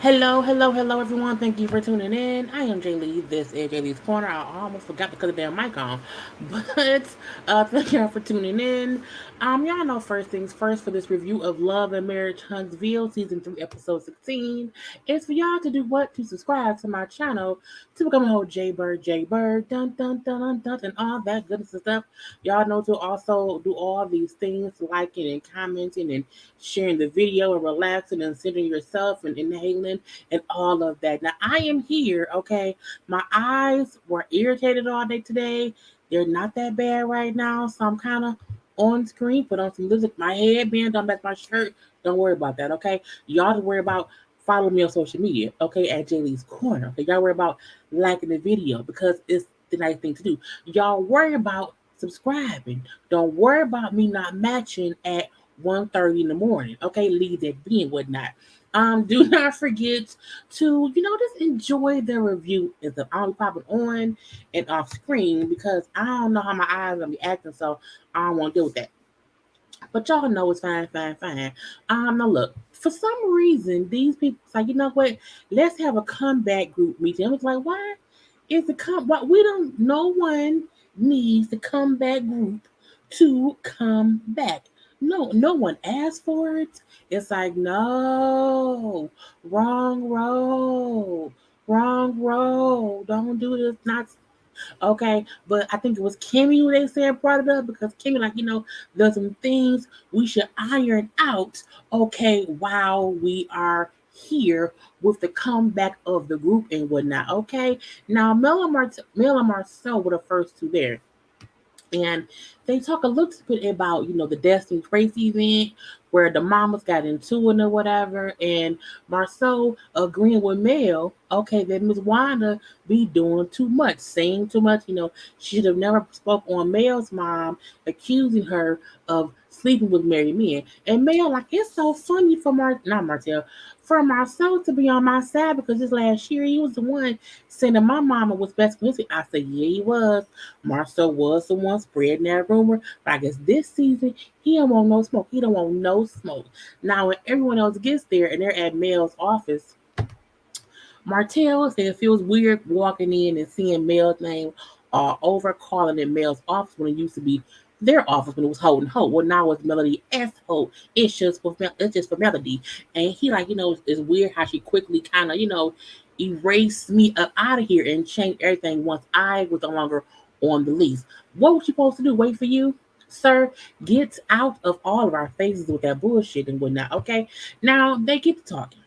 Hello, everyone. Thank you for tuning in. I am Jaylee. This is Jaylee's Corner. I almost forgot to cut the damn mic on, but thank y'all for tuning in. Y'all know first things first for this review of Love and Marriage Huntsville, Season 3, Episode 16. It's for y'all to do what? To subscribe to my channel to become a whole JayBird, dun, and all that goodness and stuff. Y'all know to also do all these things, liking and commenting and sharing the video and relaxing and centering yourself and inhaling and all of that. Now, I am here, okay? My eyes were irritated all day today. They're not that bad right now, so I'm kind of on screen, put on some music, my headband, don't match my shirt. Don't worry about that, okay? Y'all just worry about follow me on social media, okay, at Jaylee's Corner. Okay, y'all worry about liking the video because it's the nice thing to do. Y'all worry about subscribing. Don't worry about me not matching at 1:30 in the morning. Okay, leave that be and whatnot. Do not forget to, just enjoy the review. Is the I'm popping on and off screen because I don't know how my eyes gonna be acting, so I don't want to deal with that. But y'all know it's fine. Now look, for some reason, these people like, you know what? Let's have a comeback group meeting. I was like, why is the What we don't? No one needs the comeback group to come back. No one asked for it. It's like, no, wrong road, wrong road. Don't do this. Not okay. But I think it was Kimmy who they said brought it up because Kimmy, like, there's some things we should iron out, okay, while we are here with the comeback of the group and whatnot. Okay. Now Mel and Marcel were the first two there. And they talk a little bit about, the Destiny Race event where the mamas got into it or whatever. And Marceau agreeing with Mel, okay, that Miss Wanda be doing too much, saying too much. She should have never spoke on Mel's mom, accusing her of sleeping with married men. And Mel, like, it's so funny for not Martell, for Marceau to be on my side because this last year he was the one saying that my mama was best friends. I said, yeah, he was. Marcel was the one spreading that rumor. But I guess this season, he don't want no smoke. He don't want no smoke. Now, when everyone else gets there and they're at Mel's office, Martell said it feels weird walking in and seeing Mel's name over calling it Mel's office when it used to be their office when it was Holt and Holt. Well, now it's Melody S. Holt. It's just for Melody. And he like, it's weird how she quickly kind of, erased me up out of here and changed everything once I was no longer on the lease. What was she supposed to do? Wait for you? Sir, get out of all of our faces with that bullshit and whatnot, okay? Now they get to talking.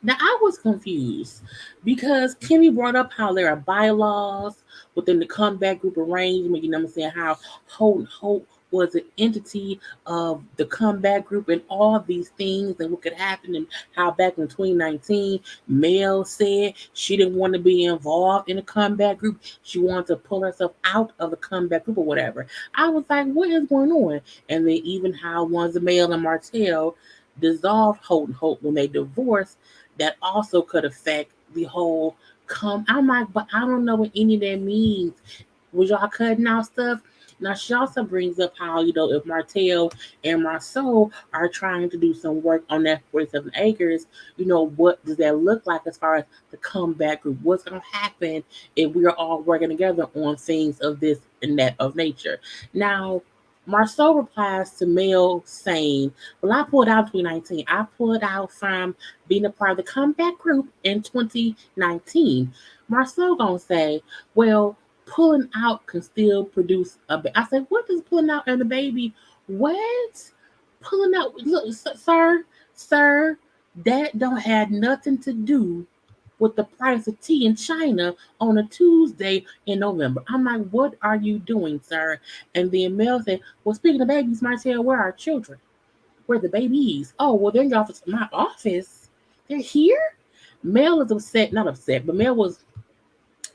Now I was confused because Kimmy brought up how there are bylaws within the comeback group arrangement. You know what I'm saying? How Holt was an entity of the comeback group and all these things and what could happen and how back in 2019 Mel said she didn't want to be involved in a comeback group. She wanted to pull herself out of the comeback group or whatever. I was like, what is going on? And then even how once Mel and Martell dissolved Holt when they divorced, that also could affect the whole come. I'm like, but I don't know what any of that means. Was y'all cutting out stuff? Now she also brings up how, if Martell and Marceau are trying to do some work on that 47 acres, what does that look like as far as the comeback group? What's gonna happen if we are all working together on things of this and that of nature? Now Marceau replies to Mel saying, well, I pulled out 2019. I pulled out from being a part of the comeback group in 2019. Marceau gonna say, well, pulling out can still produce a baby. I said, what does pulling out and the baby? What? Pulling out, look, sir, that don't have nothing to do with the price of tea in China on a Tuesday in November. I'm like, what are you doing, sir? And then Mel said, well, speaking of babies, Martell, where are our children? Where are the babies? Oh, well, they're in your office. My office? They're here? Mel is upset, not upset, but Mel was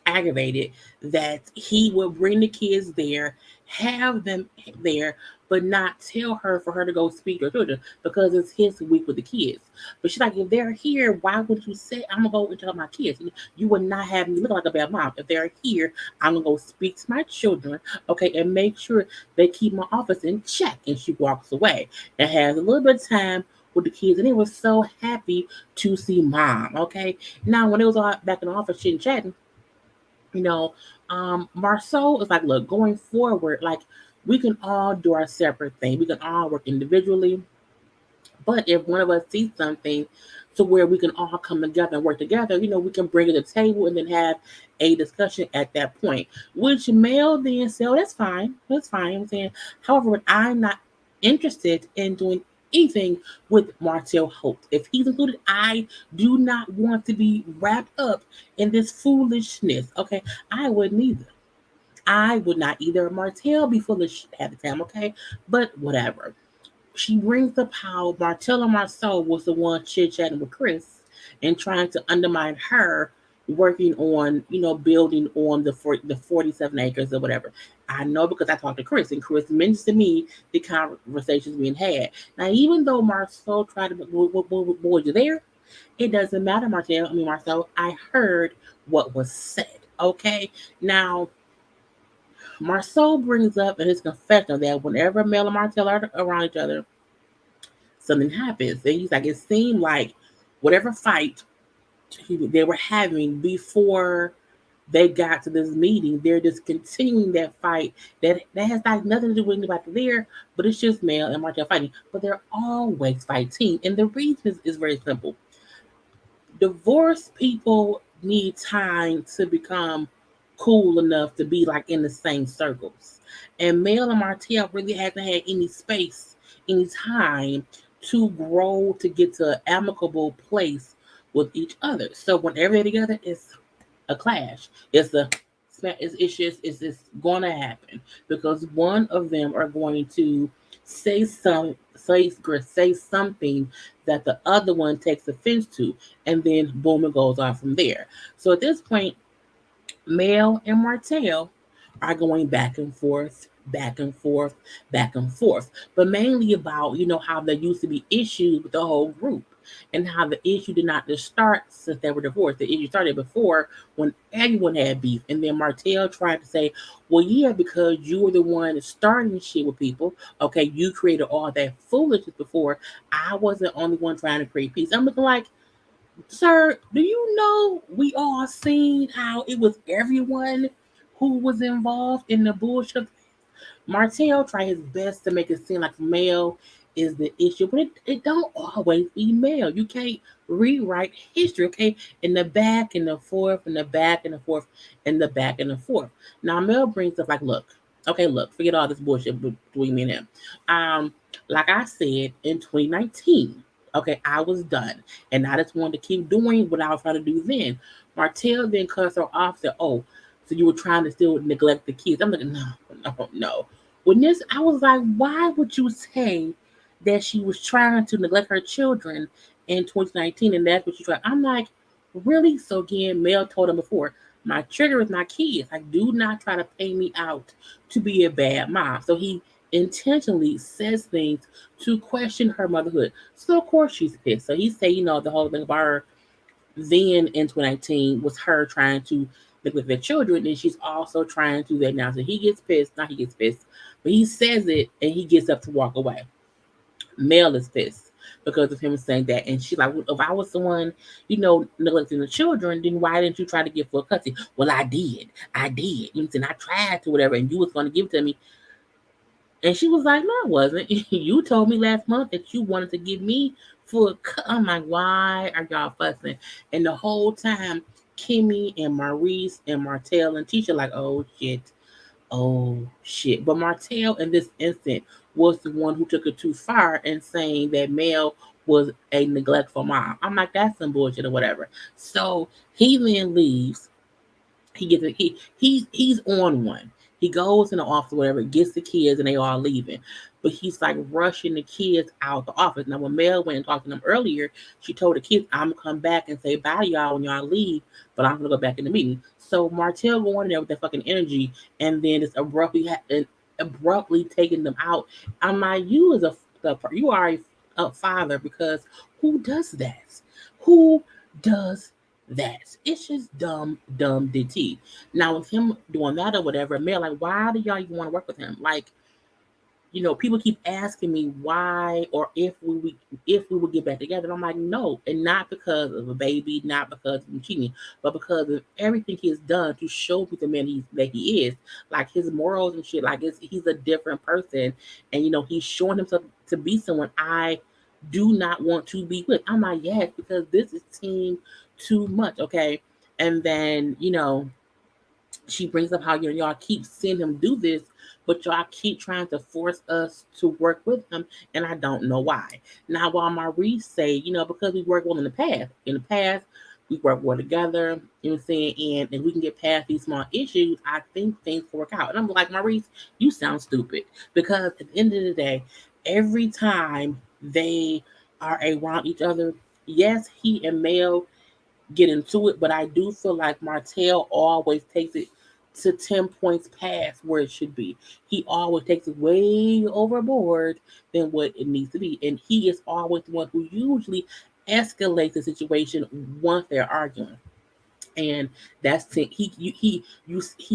aggravated that he would bring the kids there, have them there, but not tell her for her to go speak to her children because it's his week with the kids. But she's like, if they're here, why would you say I'm gonna go and tell my kids? You would not have me look like a bad mom. If they're here, I'm gonna go speak to my children, okay, and make sure they keep my office in check. And she walks away and has a little bit of time with the kids, and they were so happy to see mom. Okay, now when it was all back in the office, chit chatting, you know, Marceau is like, look, going forward, like we can all do our separate thing. We can all work individually, but if one of us sees something to where we can all come together and work together, we can bring it to the table and then have a discussion at that point. Which Mel then said, oh, that's fine. That's fine. I'm saying, however, I'm not interested in doing anything with Martell Holt. If he's included, I do not want to be wrapped up in this foolishness. Okay, I wouldn't either. I would not either. Martell be full of shit at the time, okay? But whatever. She brings up how Martell and Marceau was the one chit chatting with Chris and trying to undermine her working on, building on the 47 acres or whatever. I know because I talked to Chris, and Chris mentioned to me the conversations being had. Now, even though Marceau tried to, boy, you there? It doesn't matter, Marceau. I heard what was said. Okay, now Marceau brings up in his confession that whenever Mel and Martell are around each other, something happens. And he's like, it seemed like whatever fight they were having before they got to this meeting, they're just continuing that fight that has like nothing to do with anybody there, but it's just Mel and Martell fighting. But they're always fighting. And the reason is very simple. Divorced people need time to become cool enough to be like in the same circles. And Mel and Martell really hasn't had any space, any time to grow to get to an amicable place with each other. So whenever they're together, it's a clash. It's just going to happen because one of them are going to say say something that the other one takes offense to, and then boom, it goes on from there. So at this point, Mel and Martell are going back and forth, back and forth, back and forth, but mainly about, how there used to be issues with the whole group and how the issue did not just start since they were divorced. The issue started before when everyone had beef. And then Martell tried to say, well, yeah, because you were the one starting shit with people. Okay, you created all that foolishness before. I wasn't the only one trying to create peace. I'm looking like, sir, do you know we all seen how it was everyone who was involved in the bullshit? Martell tried his best to make it seem like Mel is the issue, but it don't always be Mel. You can't rewrite history, okay? In the back and the forth, and the back and the forth, and the back and the forth. Now Mel brings up like, look, okay, look, forget all this bullshit between me and him. Um, like I said in 2019, okay, I was done, and I just wanted to keep doing what I was trying to do then. Martell then cuts her off. Said, "Oh, so you were trying to still neglect the kids?" I'm like, no, no, no. When this, I was like, why would you say that she was trying to neglect her children in 2019 and that's what she tried? I'm like, really? So again, Mel told him before, my trigger is my kids. Like, do not try to pay me out to be a bad mom. So he intentionally says things to question her motherhood. So of course she's pissed. So he said, the whole thing about her then in 2019 was her trying to neglect their children, and she's also trying to do that now. So he gets pissed. Not he gets pissed, but he says it and he gets up to walk away. Mel is pissed because of him saying that, and she's like, well, if I was the one, neglecting the children, then why didn't you try to get full custody? Well, I did. I did. And I tried to whatever, and you was going to give it to me. And she was like, no, I wasn't. You told me last month that you wanted to give me full. I'm like, why are y'all fussing? And the whole time, Kimmy and Maurice and Martell and Tisha like, oh shit, oh shit. But Martell in this instant was the one who took it too far and saying that Mel was a neglectful mom. I'm like, that's some bullshit or whatever. So he then leaves. He gets a, he's on one. He goes in the office, or whatever, gets the kids, and they all leaving. But he's like rushing the kids out the office. Now, when Mel went and talked to them earlier, she told the kids, "I'm gonna come back and say bye to y'all when y'all leave, but I'm gonna go back in the meeting." So Martell going in there with that fucking energy, and then just abruptly taking them out. I'm like, you are a father because who does that? Who does that? It's just dumb, dumb DT. Now with him doing that or whatever, Mel like, why do y'all even want to work with him? Like, people keep asking me why or if we would get back together. And I'm like, no, and not because of a baby, not because of him cheating, but because of everything he has done to show me the man that he is, like his morals and shit. Like he's a different person, and he's showing himself to be someone I do not want to be with. I'm like, yes, because this is team too much, okay. And then she brings up how y'all keep seeing him do this, but y'all keep trying to force us to work with him, and I don't know why. Now, while Maurice say, because we worked well in the past, we work well together, you know what I'm saying, and if we can get past these small issues, I think things will work out. And I'm like, Maurice, you sound stupid, because at the end of the day, every time they are around each other, yes, he and Mel get into it, but I do feel like Martell always takes it to 10 points past where it should be. He always takes it way overboard than what it needs to be. And he is always the one who usually escalates the situation once they're arguing. And that's he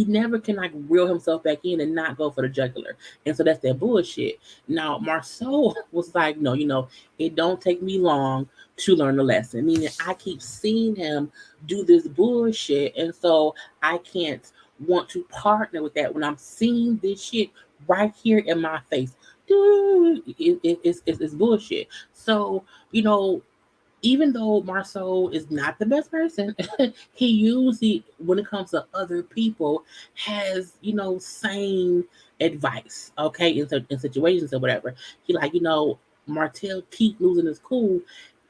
never can like reel himself back in and not go for the jugular, and so that's that bullshit. Now Marceau was like, no, it don't take me long to learn the lesson, meaning I keep seeing him do this bullshit, and so I can't want to partner with that when I'm seeing this shit right here in my face. Dude, it's bullshit. So even though Marceau is not the best person, he usually, when it comes to other people, has same advice. Okay, in situations or whatever, he like Martell keep losing his cool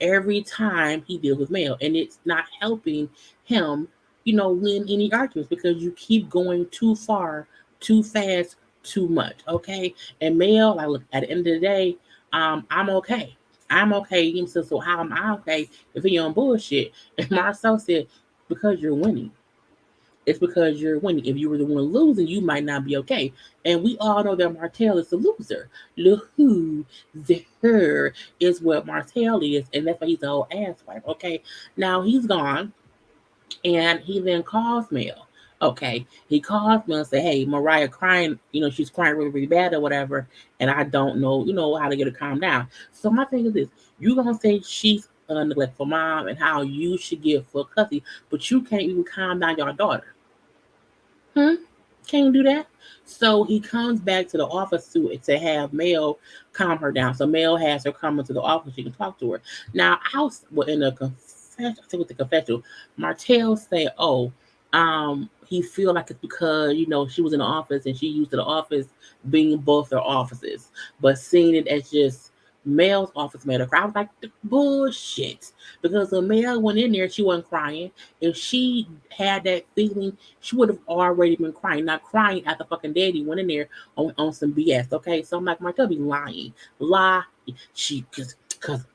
every time he deals with Mel, and it's not helping him, win any arguments because you keep going too far, too fast, too much. Okay, and Mel, like, look, at the end of the day, I'm okay. I'm okay. So how am I okay if you're on bullshit? And Marcel said, because you're winning. It's because you're winning. If you were the one losing, you might not be okay. And we all know that Martell is a loser. The who, the her is what Martell is, and that's why he's the whole asswipe. Okay. Now he's gone, and he then calls Mel. Okay, he calls Mel and say, "Hey, Mariah crying. She's crying really, really bad or whatever, and I don't know, how to get her calm down." So my thing is this: you gonna say she's a neglectful mom and how you should give full custody, but you can't even calm down your daughter. Hmm? Can't do that. So he comes back to the office to have Mel calm her down. So Mel has her come into the office. She can talk to her. Now, in the confession, I think with the confessional, Martell say, "Oh, he feel like it's because she was in the office and she used the office being both their offices, but seeing it as just Mel's office made her cry." I was like, bullshit. Because when Mel went in there, she wasn't crying. If she had that feeling, she would have already been crying, not crying after fucking daddy went in there on some BS. Okay, so I'm like, Martell be lying, lie. She because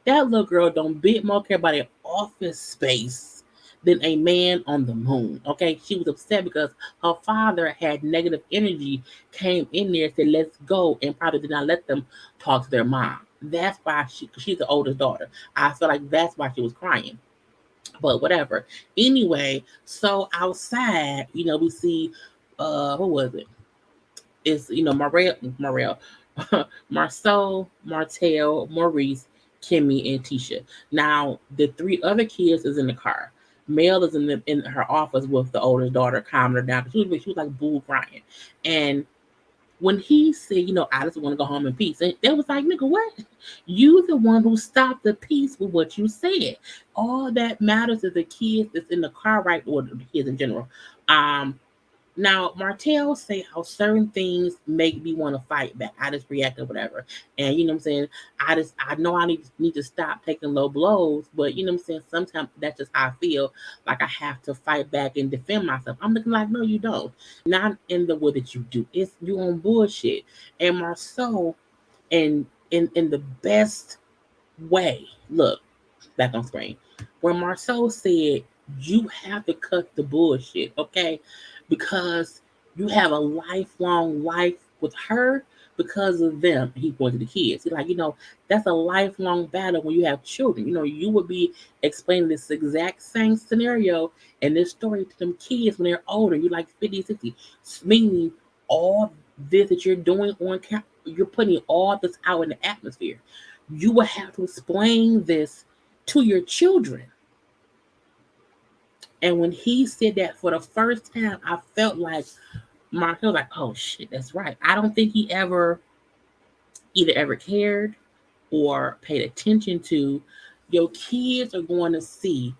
that little girl don't bit more care about an office space than a man on the moon. Okay, she was upset because her father had negative energy, came in there, said let's go, and probably did not let them talk to their mom. That's why she's the oldest daughter. I feel like that's why she was crying, but whatever. Anyway, so outside, we see who was it? It's Marceau, Martell, Maurice, Kimmy, and Tisha. Now the three other kids is in the car. Mel is in her office with the oldest daughter, calming her down. She was like bull crying, and when he said, I just want to go home in peace, and they was like, nigga, what? You the one who stopped the peace with what you said. All that matters is the kids that's in the car, right? Or the kids in general. Um, Now, Martell say how certain things make me want to fight back. I just react or whatever. And you know what I'm saying? I know I need to stop taking low blows, but you know what I'm saying? Sometimes that's just how I feel like I have to fight back and defend myself. I'm looking like, no, you don't. Not in the way that you do. It's you on bullshit. And Marceau, and in the best way, look, back on screen. When Marceau said, you have to cut the bullshit, okay? Because you have a lifelong life with her because of them. He pointed to the kids. He's like, that's a lifelong battle when you have children. You would be explaining this exact same scenario and this story to them kids when they're older. You like 50, 60. Meaning all this that you're doing on camera, you're putting all this out in the atmosphere. You will have to explain this to your children. And when he said that for the first time, I felt like Martell was like, oh shit, that's right. I don't think he ever cared or paid attention to your kids are going to see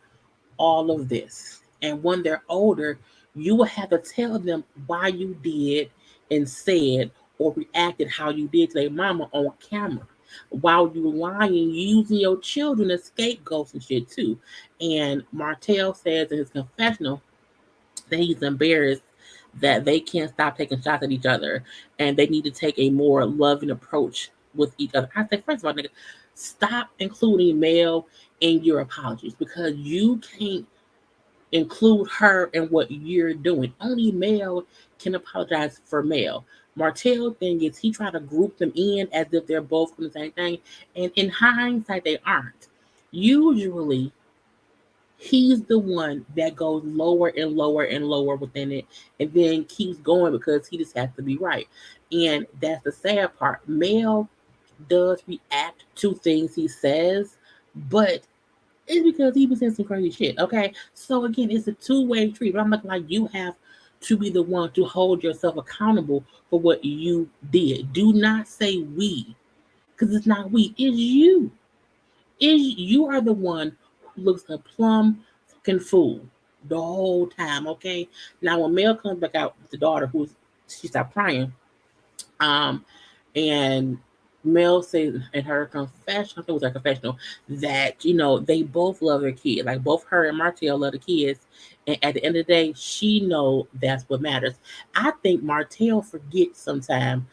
all of this. And when they're older, you will have to tell them why you did and said or reacted how you did to their mama on camera. While you lying, using your children as scapegoats and shit too. And Martell says in his confessional that he's embarrassed that they can't stop taking shots at each other and they need to take a more loving approach with each other. I said, first of all, nigga, stop including Mel in your apologies because you can't include her in what you're doing. Only Mel can apologize for Mel. Martell thing is he tried to group them in as if they're both doing the same thing, and in hindsight, they aren't. Usually, he's the one that goes lower and lower and lower within it and then keeps going because he just has to be right. And that's the sad part. Mel does react to things he says, but it's because he was in some crazy shit. Okay. So again, it's a two-way street. But I'm looking like you have to be the one to hold yourself accountable for what you did. Do not say we, because it's not we, it's you. You are the one who looks a plum fucking fool the whole time, okay? Now when Mel comes back out with the daughter she stopped crying, um, and Mel says in her confession, I think it was her confessional, that they both love their kids. Like both her and Martell love the kids. And at the end of the day, she know that's what matters. I think Martell forgets sometimes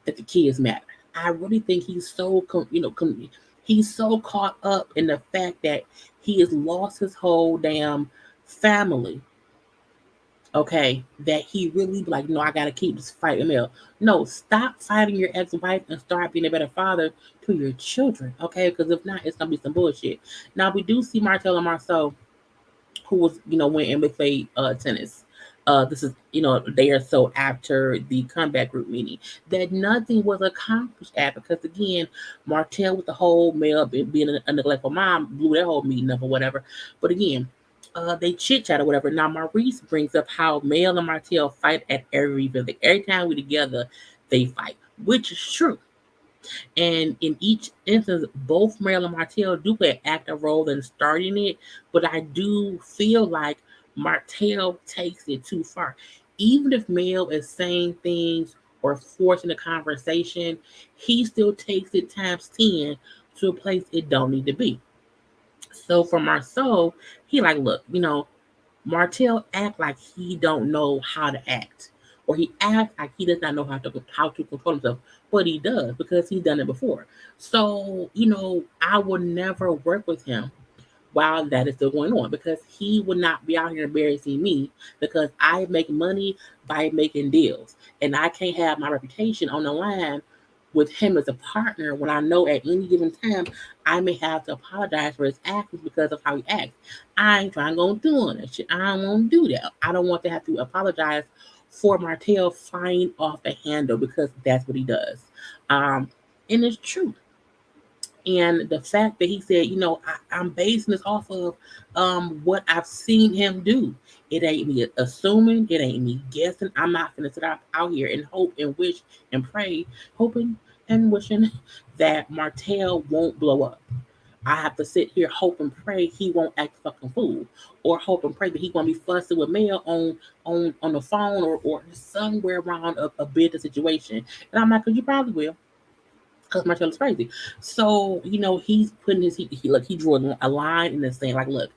that the kids matter. I really think he's so he's so caught up in the fact that he has lost his whole damn family. Okay, that he really be like, no, I gotta keep this fighting Mel. No, stop fighting your ex-wife and start being a better father to your children. Okay, because if not, it's gonna be some bullshit. Now we do see Martell and Marceau who was went and played tennis. This is they are so after the comeback group meeting that nothing was accomplished at because again Martell with the whole male being a neglectful mom blew their whole meeting up or whatever. But again, they chit chat or whatever. Now Maurice brings up how Mel and Martell fight at every event. Every time we together, they fight, which is true. And in each instance, both Mel and Martell do play an active role in starting it, but I do feel like Martell takes it too far. Even if Mel is saying things or forcing a conversation, he still takes it times 10 to a place it don't need to be. So for Marceau, he like, look, Martell act like he don't know how to act, or he acts like he does not know how to control himself, but he does because he's done it before. So I would never work with him while that is still going on because he would not be out here embarrassing me because I make money by making deals, and I can't have my reputation on the line with him as a partner when I know at any given time I may have to apologize for his actions because of how he acts. I ain't trying to go doing that shit. I don't want to do that. I don't want to have to apologize for Martell flying off the handle because that's what he does. And it's true. And the fact that he said, I'm basing this off of what I've seen him do. It ain't me assuming, it ain't me guessing. I'm not gonna sit out here and hope and wish and pray, hoping and wishing that Martell won't blow up. I have to sit here hope and pray he won't act fucking fool, or hope and pray that he won't be fussing with Mel on the phone or somewhere around a business situation. And I'm like, cause you probably will because Martell is crazy. So he's putting he drew a line in the sand. Like, look,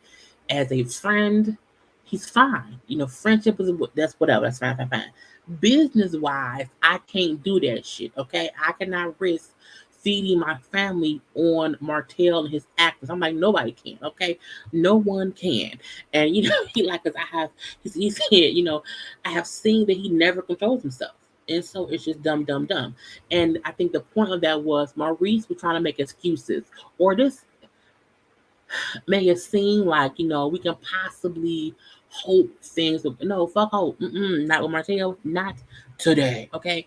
as a friend, he's fine. Friendship is that's whatever. That's fine, fine, fine. Business wise, I can't do that shit. Okay, I cannot risk feeding my family on Martell and his actors. I'm like nobody can. Okay, no one can. And he like because he said I have seen that he never controls himself. And so it's just dumb, dumb, dumb. And I think the point of that was Maurice was trying to make excuses or just make it seem like, we can possibly hope things will, no, fuck hope. Not with Martell, not today. Okay.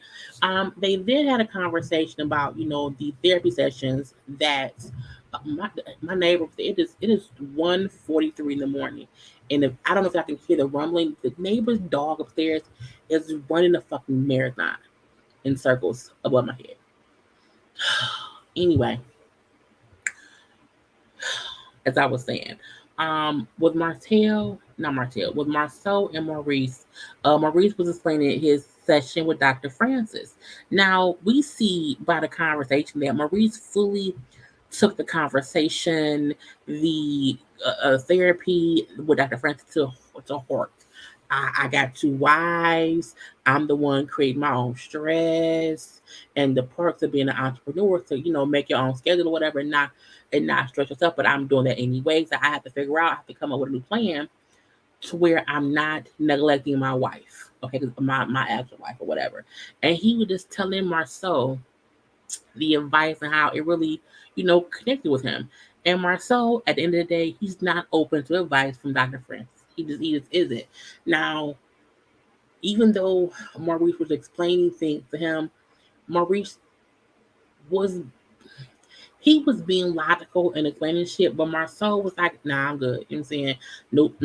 They then had a conversation about, the therapy sessions that my neighbor, it is 1:43 in the morning. And if I don't know if I can hear the rumbling, the neighbor's dog upstairs is running a fucking marathon in circles above my head. Anyway, as I was saying, with with Marcel and Maurice, Maurice was explaining his session with Dr. Francis. Now we see by the conversation that Maurice fully took the conversation, the therapy with Dr. Francis to heart. I got two wives. I'm the one creating my own stress and the perks of being an entrepreneur. So make your own schedule or whatever, and not stress yourself. But I'm doing that anyway. So I have to figure out. I have to come up with a new plan to where I'm not neglecting my wife. Okay, my actual wife or whatever. And he was just telling Marceau the advice and how it really, connected with him. And Marceau, at the end of the day, he's not open to advice from Dr. Francis. He just isn't. Now, even though Maurice was explaining things to him, Maurice was he was being logical and explaining shit, but Marceau was like, nah, I'm good. You know what I'm saying? Nope,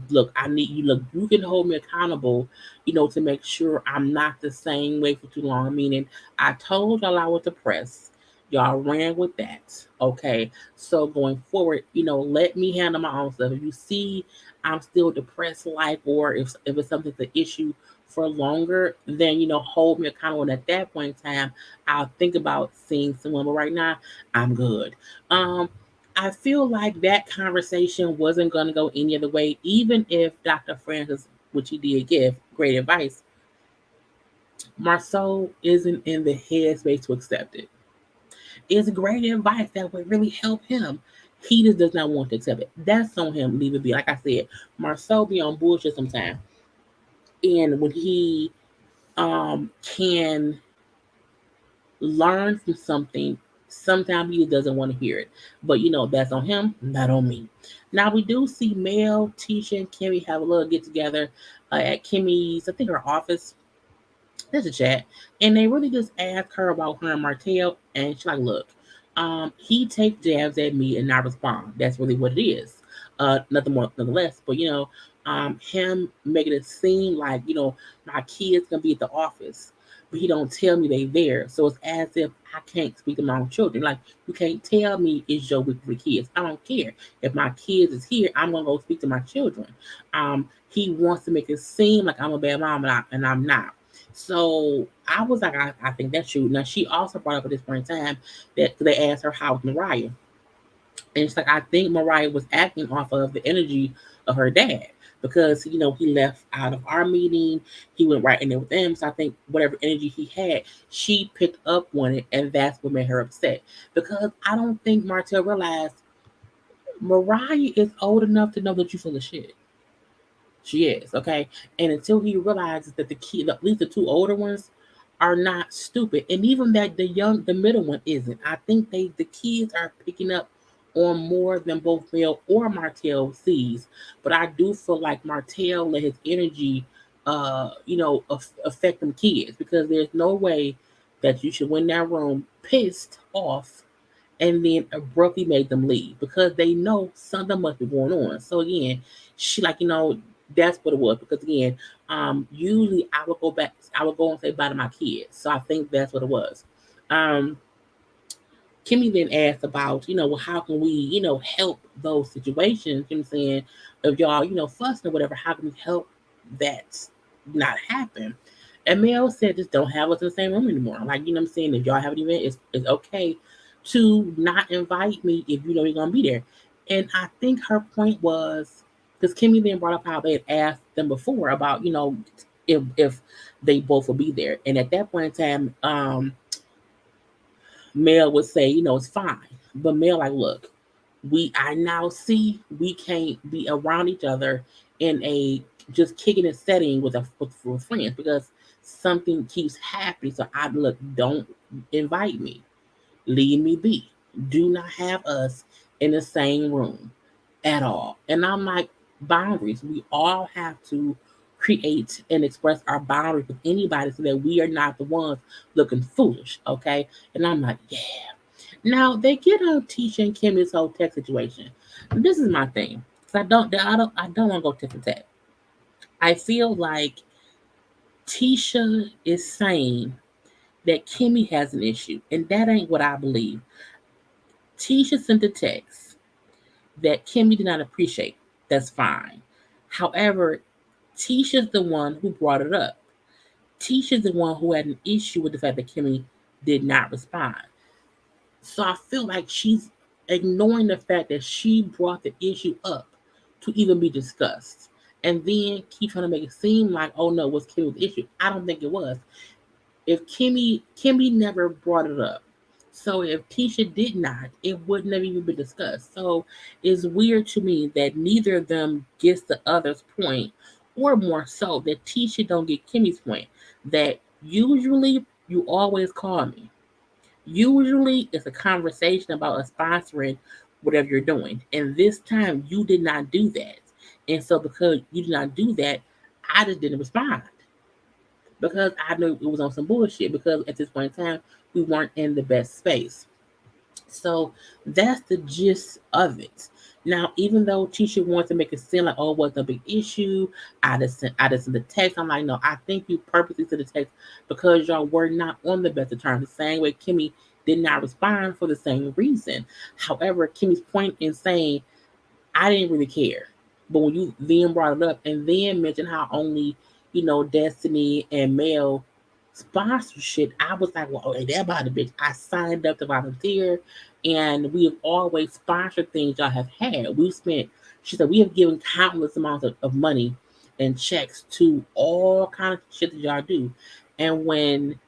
look, I need you. Look, you can hold me accountable, to make sure I'm not the same way for too long. Meaning, I told y'all I was depressed. Y'all ran with that. Okay. So going forward, let me handle my own stuff. If you see I'm still depressed, like, or if it's something's an issue for longer, then, hold me accountable. And at that point in time, I'll think about seeing someone. But right now, I'm good. Um, I feel like that conversation wasn't going to go any other way, even if Dr. Francis, which he did give great advice, Marceau isn't in the headspace to accept it. It's great advice that would really help him. He just does not want to accept it. That's on him. Leave it be. Like I said, Marceau be on bullshit sometimes, and when he can learn from something, sometimes he doesn't want to hear it. But that's on him, not on me. Now we do see Mel, Tisha, and Kimmy have a little get together at Kimmy's, I think her office. There's a chat. And they really just ask her about her and Martell. And she's like, look, he takes jabs at me and I respond. That's really what it is. Nothing more, nothing less. But him making it seem like, my kids gonna be at the office, but he don't tell me they there. So it's as if I can't speak to my own children. Like, you can't tell me it's your week for the kids. I don't care. If my kids is here, I'm gonna go speak to my children. He wants to make it seem like I'm a bad mom, and I'm not. So I was like, I think that's true. Now she also brought up at this point in time that they asked her how's Mariah, and it's like I think Mariah was acting off of the energy of her dad because he left out of our meeting, he went right in there with them. So I think whatever energy he had, she picked up on it, and that's what made her upset. Because I don't think Martell realized Mariah is old enough to know that you full of shit. She is, okay? And until he realizes that at least the two older ones are not stupid. And even that the middle one isn't. I think the kids are picking up on more than both Mel or Martell sees. But I do feel like Martell let his energy affect them kids, because there's no way that you should win that room pissed off and then abruptly made them leave because they know something must be going on. So again, she like, that's what it was. Because again, usually I would go and say bye to my kids. So I think that's what it was. Um, Kimmy then asked about, well, how can we, help those situations? You know what I'm saying? If y'all, fussing or whatever, how can we help that not happen? And Mel said, just don't have us in the same room anymore. Like, what I'm saying? If y'all have an event, it's okay to not invite me if you know you're going to be there. And I think her point was, because Kimmy then brought up how they had asked them before about, if they both will be there. And at that point in time, Mel would say, it's fine. But Mel, like, look, I now see we can't be around each other in a just kicking and setting with friends, because something keeps happening. So I look, don't invite me. Leave me be. Do not have us in the same room at all. And I'm like, boundaries. We all have to create and express our boundaries with anybody so that we are not the ones looking foolish, okay? And I'm like, yeah. Now they get on Tisha and Kimmy's whole tech situation. This is my thing. 'Cause I don't want to go tit for tat. I feel like Tisha is saying that Kimmy has an issue, and that ain't what I believe. Tisha sent a text that Kimmy did not appreciate. That's fine. However, Tisha's the one who brought it up. Tisha's the one who had an issue with the fact that Kimmy did not respond. So I feel like she's ignoring the fact that she brought the issue up to even be discussed. And then keep trying to make it seem like, oh no, it was Kimmy's issue. I don't think it was. If Kimmy never brought it up. So if Tisha did not, it would never even been discussed. So it's weird to me that neither of them gets the other's point, or more so that Tisha don't get Kimmy's point. That usually you always call me. Usually it's a conversation about us sponsoring whatever you're doing. And this time you did not do that. And so because you did not do that, I just didn't respond because I knew it was on some bullshit. Because at this point in time, we weren't in the best space. So that's the gist of it. Now, even though Tisha wants to make it seem like, oh, it wasn't a big issue, I just sent the text. I'm like, no, I think you purposely sent the text because y'all were not on the best of terms. The same way Kimmy did not respond for the same reason. However, Kimmy's point in saying I didn't really care. But when you then brought it up and then mentioned how only, Destiny and Mel sponsorship, I was like, well, okay, that about the bitch. I signed up to volunteer and we have always sponsored things y'all have had. She said, we have given countless amounts of money and checks to all kind of shit that y'all do. And when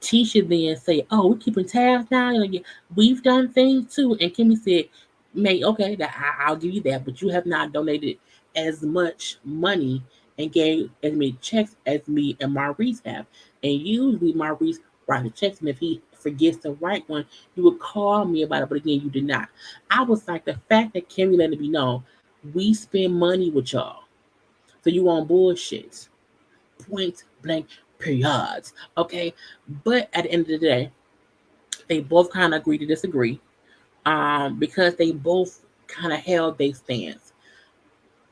Tisha then say, "Oh, we're keeping tabs now. Yeah, we've done things too." And Kimmy said, "Mate, okay, I'll give you that, but you have not donated as much money and gave as many checks as me and Maurice have. And usually Maurice writes the checks, and if he forgets to write one, you would call me about it. But again, you did not. I was like, the fact that Kimmy let it be known, we spend money with y'all, so you on bullshit. Point blank periods. Okay, but at the end of the day, they both kind of agree to disagree. Because they both kind of held their stance.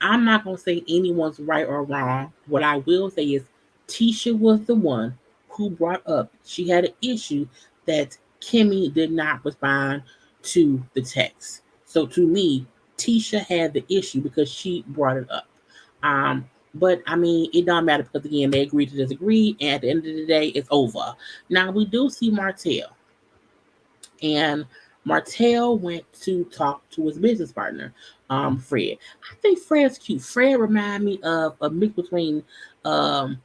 I'm not gonna say anyone's right or wrong. What I will say is Tisha was the one who brought up she had an issue that Kimmy did not respond to the text. So to me, Tisha had the issue because she brought it up. But I mean, it don't matter because again, they agreed to disagree, and at the end of the day, it's over. Now we do see Martell, and Martell went to talk to his business partner, Fred. I think Fred's cute. Fred remind me of a mix between um,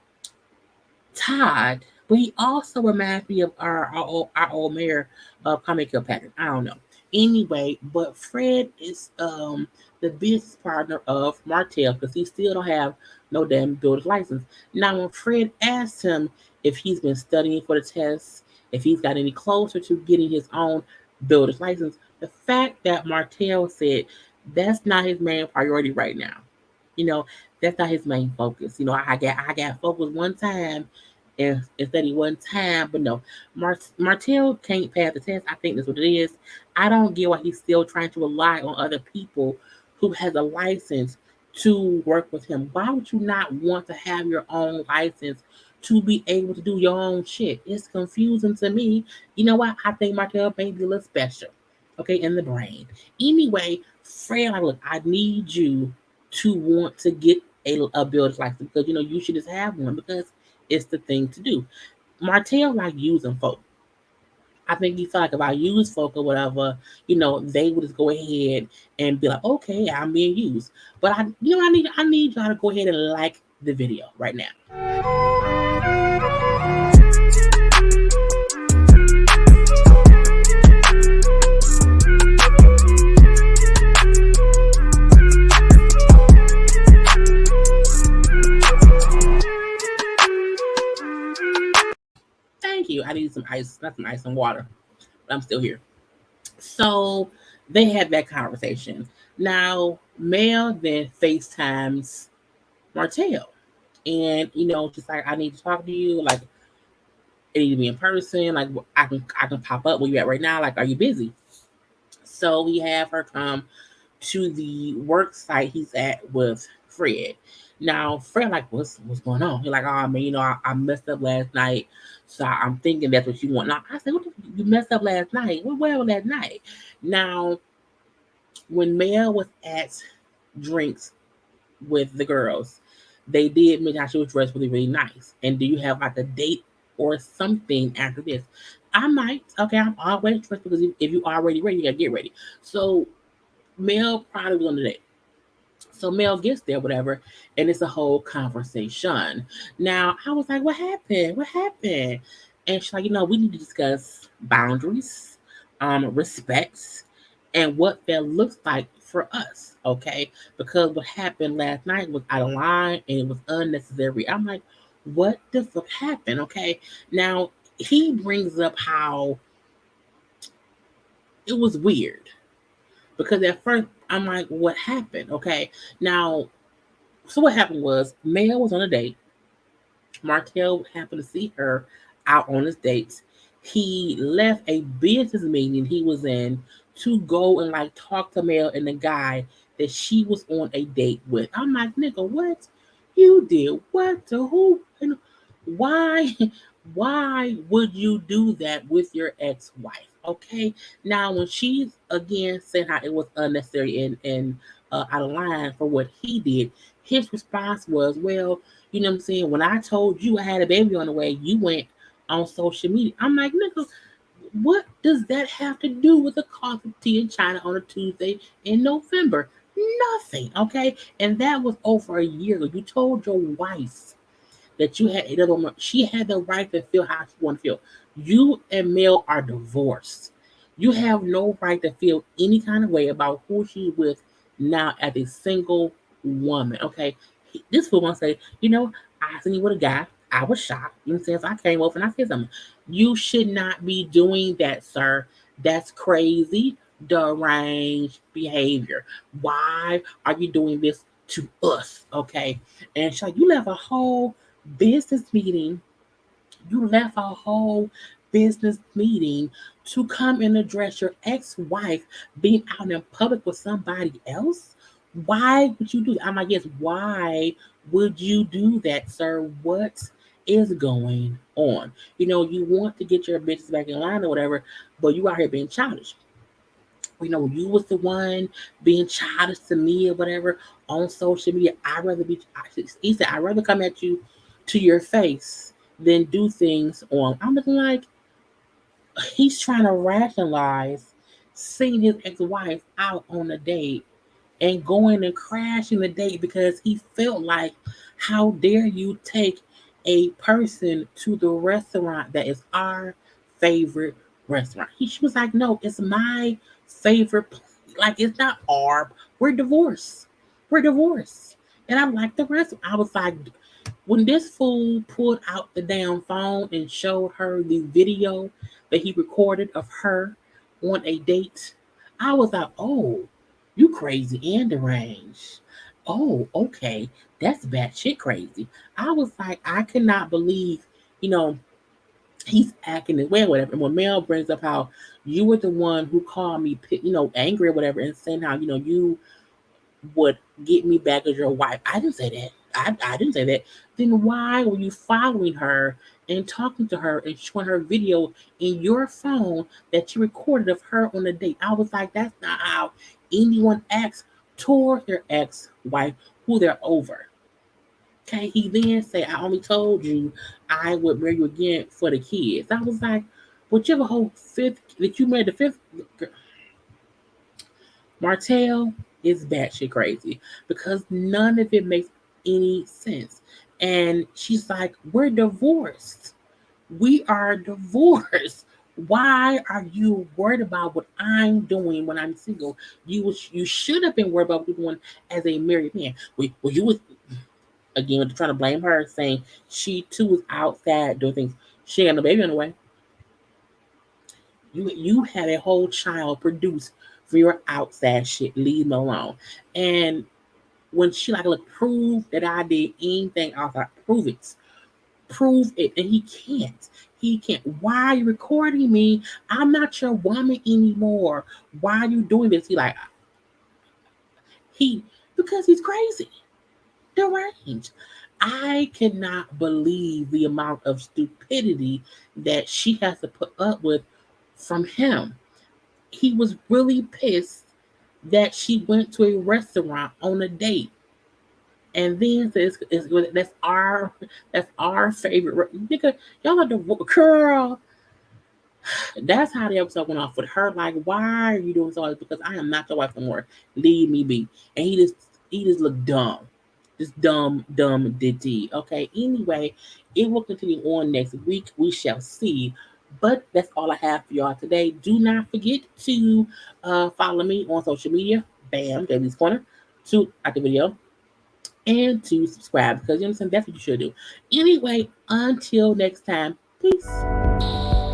Todd, but he also reminds me of our old mayor of Comic Kilpatrick. I don't know. Anyway, but Fred is the business partner of Martell because he still don't have no damn builder's license. Now, when Fred asked him if he's been studying for the test, if he's got any closer to getting his own builder's license, the fact that Martell said that's not his main priority right now. You know, that's not his main focus. I got focused one time and study one time, but no, Martell can't pass the test. I think that's what it is. I don't get why he's still trying to rely on other people who has a license to work with him. Why would you not want to have your own license to be able to do your own shit? It's confusing to me. You know what? I think Martell may be a little special, okay, in the brain. Anyway, Fred, like, look, I need you to want to get a builder's license because you should just have one because it's the thing to do. Martell like using folk. I think he felt like if I use folk or whatever, they would just go ahead and be like, okay, I'm being used. But I need y'all to go ahead and like the video right now. Thank you. I need some ice, not some ice and water, but I'm still here. So they had that conversation. Now, Mel then FaceTimes Martell. And she's like, I need to talk to you. Like, it need to be in person. Like, I can pop up where you at right now. Like, are you busy? So we have her come to the work site he's at with Fred. Now Fred like, what's going on? He's like, oh man, I messed up last night, so I'm thinking that's what you want. Now I said, you messed up last night? Where was last night? Now when Mel was at drinks with the girls, they did mention how she was dressed really, really nice. And do you have like a date or something after this? I might. Okay, I'm always dressed because if you already ready, you gotta get ready. So Mel probably was on the date. So Mel gets there, whatever, and it's a whole conversation. Now I was like, "What happened? What happened?" And she's like, we need to discuss boundaries, respects, and what that looks like for us, okay? Because what happened last night was out of line and it was unnecessary. I'm like, what the fuck happened? Okay. Now he brings up how it was weird because at first I'm like, what happened? Okay. Now, so what happened was Mel was on a date. Martell happened to see her out on his dates. He left a business meeting he was in to go and like talk to Mel and the guy that she was on a date with. I'm like, nigga, what? You did what to who? And why? Why would you do that with your ex-wife? Okay. Now when she's again saying how it was unnecessary and out of line for what he did, his response was, well, you know what I'm saying? When I told you I had a baby on the way, you went on social media. I'm like, nigga, what does that have to do with the cost of tea in China on a Tuesday in November? Nothing, okay? And that was over a year ago. You told your wife that you had another woman. She had the right to feel how she want to feel. You and Mel are divorced. You have no right to feel any kind of way about who she's with now as a single woman. Okay, this fool wants to say, I seen you with a guy. I was shocked. You know what I'm saying? So I came over and I said something. You should not be doing that, sir. That's crazy, deranged behavior. Why are you doing this to us? Okay, and she's like, you left a whole business meeting. You left a whole business meeting to come and address your ex-wife being out in public with somebody else. Why would you do that? I'm like, yes, why would you do that, sir? What is going on? You want to get your business back in line or whatever, but you out here being childish. You was the one being childish to me or whatever on social media. He said, I'd rather come at you to your face than do things on. I'm looking like he's trying to rationalize seeing his ex-wife out on a date and going and crashing the date because he felt like, how dare you take a person to the restaurant that is our favorite restaurant? She was like, no, it's my favorite place. Like, it's not our. We're divorced. We're divorced. And I'm like, the restaurant. I was like, when this fool pulled out the damn phone and showed her the video that he recorded of her on a date, I was like, oh, you crazy and deranged. Oh, okay. That's batshit crazy. I was like, I cannot believe, you know, he's acting this way or whatever. And when Mel brings up how you were the one who called me, angry or whatever, and saying how, you would get me back as your wife. I didn't say that. I didn't say that. Then why were you following her and talking to her and showing her video in your phone that you recorded of her on a date? I was like, that's not how anyone acts toward their ex-wife who they're over. Okay, he then said, I only told you I would marry you again for the kids. I was like, but you have a whole fifth, that you married the fifth. Martell is batshit crazy because none of it makes any sense. And she's like, we're divorced. We are divorced. Why are you worried about what I'm doing when I'm single? You should have been worried about what you're doing as a married man. Well, you was again trying to blame her, saying she too was outside doing things. She ain't got no baby on the way. You had a whole child produced for your outside shit. Leave me alone. And when she like, look, prove that I did anything else. Like, prove it, and he can't. He can't. Why are you recording me? I'm not your woman anymore. Why are you doing this? He because he's crazy, deranged. I cannot believe the amount of stupidity that she has to put up with from him. He was really pissed that she went to a restaurant on a date, and then says, that's our favorite nigga. Y'all are the girl. That's how the episode went off with her. Like, why are you doing so? Because I am not your wife anymore. Leave me be. And he just looked dumb. Just dumb ditty. Okay. Anyway, it will continue on next week. We shall see. But that's all I have for y'all today. Do not forget to follow me on social media. Bam, Davies Corner. To like the video and to subscribe because you understand that's what you should do. Anyway, until next time, peace.